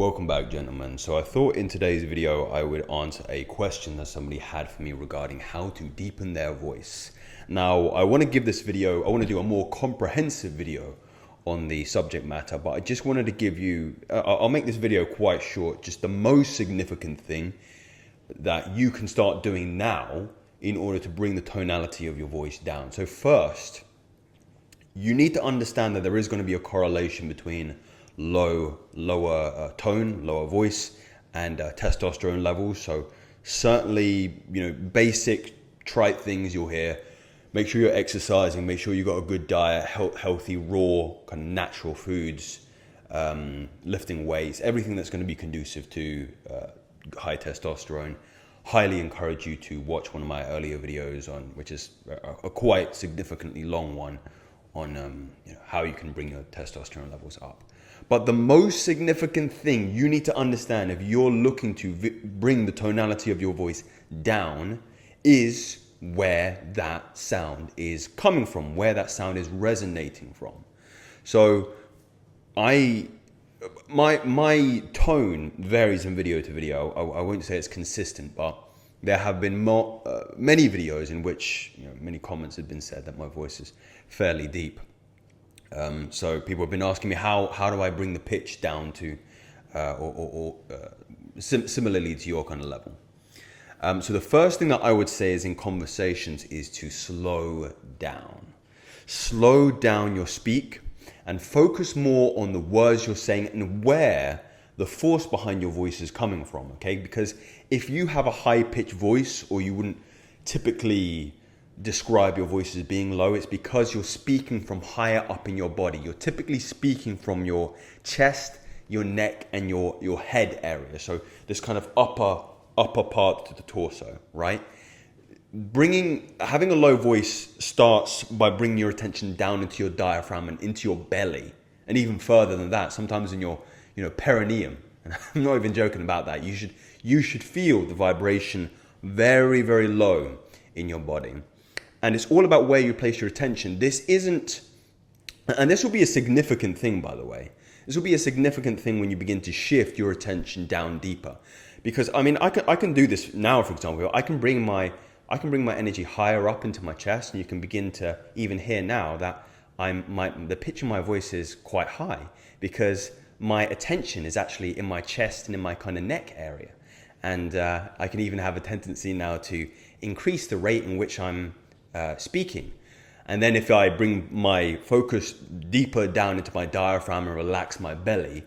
Welcome back, gentlemen. So I thought in today's video I would answer a question that somebody had for me regarding how to deepen their voice. Now I want to give this video, I want to do a more comprehensive video on the subject matter, but I just wanted to give you, I'll make this video quite short, just the most significant thing that you can start doing now in order to bring the tonality of your voice down. So first, you need to understand that there is going to be a correlation between lower tone, lower voice, and testosterone levels. So certainly, basic trite things you'll hear. Make sure you're exercising. Make sure you got a good diet, healthy, raw, kind of natural foods, lifting weights, everything that's going to be conducive to high testosterone. Highly encourage you to watch one of my earlier videos which is a quite significantly long one on how you can bring your testosterone levels up. But the most significant thing you need to understand if you're looking to bring the tonality of your voice down is where that sound is coming from, where that sound is resonating from. So my tone varies from video to video. I won't say it's consistent, but there have been many videos in which many comments have been said that my voice is fairly deep. So people have been asking me how do I bring the pitch down to similarly to your kind of level. So the first thing that I would say is in conversations is to slow down. Slow down your speak and focus more on the words you're saying and where the force behind your voice is coming from, okay? Because if you have a high-pitched voice, or you wouldn't typically describe your voice as being low, it's because you're speaking from higher up in your body. You're typically speaking from your chest, your neck, and your head area. So this kind of upper part to the torso, right? Having a low voice starts by bringing your attention down into your diaphragm and into your belly, and even further than that, sometimes in your perineum. And I'm not even joking about that. You should feel the vibration very, very low in your body. And it's all about where you place your attention. This will be a significant thing, by the way. This will be a significant thing when you begin to shift your attention down deeper. Because I can do this now, for example. I can bring my energy higher up into my chest, and you can begin to even hear now that the pitch of my voice is quite high because my attention is actually in my chest and in my kind of neck area. And I can even have a tendency now to increase the rate in which I'm speaking. And then if I bring my focus deeper down into my diaphragm and relax my belly,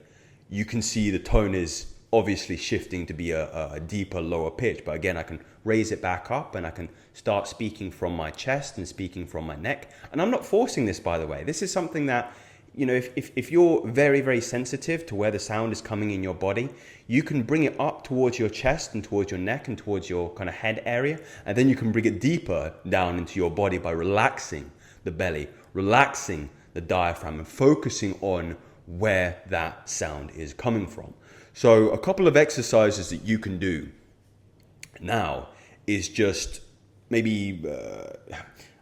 you can see the tone is obviously shifting to be a deeper, lower pitch. But again, I can raise it back up and I can start speaking from my chest and speaking from my neck. And I'm not forcing this, by the way. This is something that, if you're very, very sensitive to where the sound is coming in your body, you can bring it up towards your chest and towards your neck and towards your kind of head area. And then you can bring it deeper down into your body by relaxing the belly, relaxing the diaphragm, and focusing on where that sound is coming from. So a couple of exercises that you can do now is just maybe,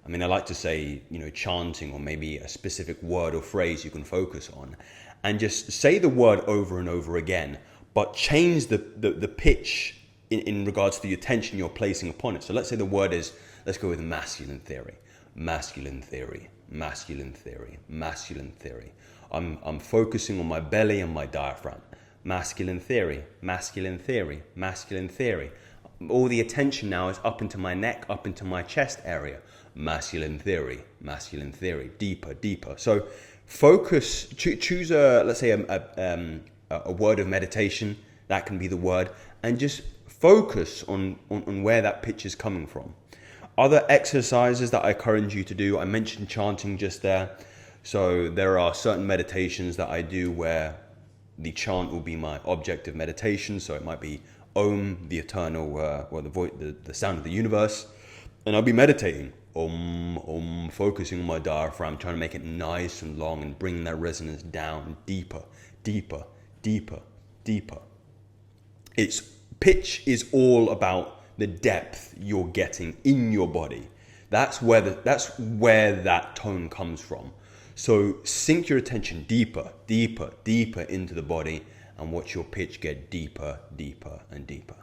I like to say, chanting, or maybe a specific word or phrase you can focus on, and just say the word over and over again, but change the pitch in regards to the attention you're placing upon it. So let's say the word is, let's go with masculine theory, masculine theory, masculine theory, masculine theory. I'm focusing on my belly and my diaphragm. Masculine theory, masculine theory, masculine theory. All the attention now is up into my neck, up into my chest area. Masculine theory, deeper, deeper. So focus, choose let's say a word of meditation. That can be the word, and just focus on where that pitch is coming from. Other exercises that I encourage you to do, I mentioned chanting just there. So there are certain meditations that I do where the chant will be my object of meditation. So it might be Om, the eternal, or the sound of the universe. And I'll be meditating, Om, focusing on my diaphragm, trying to make it nice and long and bring that resonance down deeper, deeper, deeper, deeper. Pitch is all about the depth you're getting in your body. That's where that tone comes from. So sink your attention deeper, deeper, deeper into the body and watch your pitch get deeper, deeper, and deeper.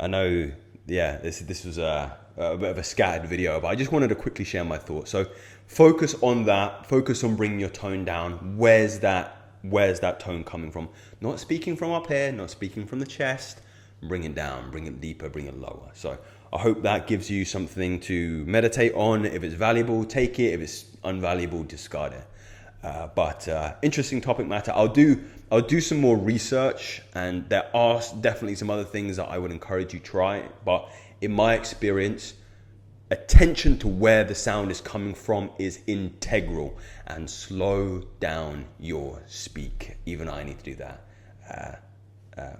I know, yeah, this was a bit of a scattered video, but I just wanted to quickly share my thoughts. So focus on that. Focus on bringing your tone down. Where's that tone coming from? Not speaking from up here, not speaking from the chest. Bring it down, bring it deeper, bring it lower. So I hope that gives you something to meditate on. If it's valuable, take it. If it's unvaluable, discard it. But interesting topic matter. I'll do some more research, and there are definitely some other things that I would encourage you try. But in my experience, attention to where the sound is coming from is integral, and slow down your speak. Even I need to do that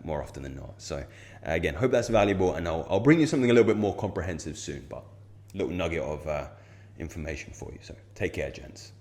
more often than not. So again, hope that's valuable, and I'll bring you something a little bit more comprehensive soon, but a little nugget of information for you. So take care, gents.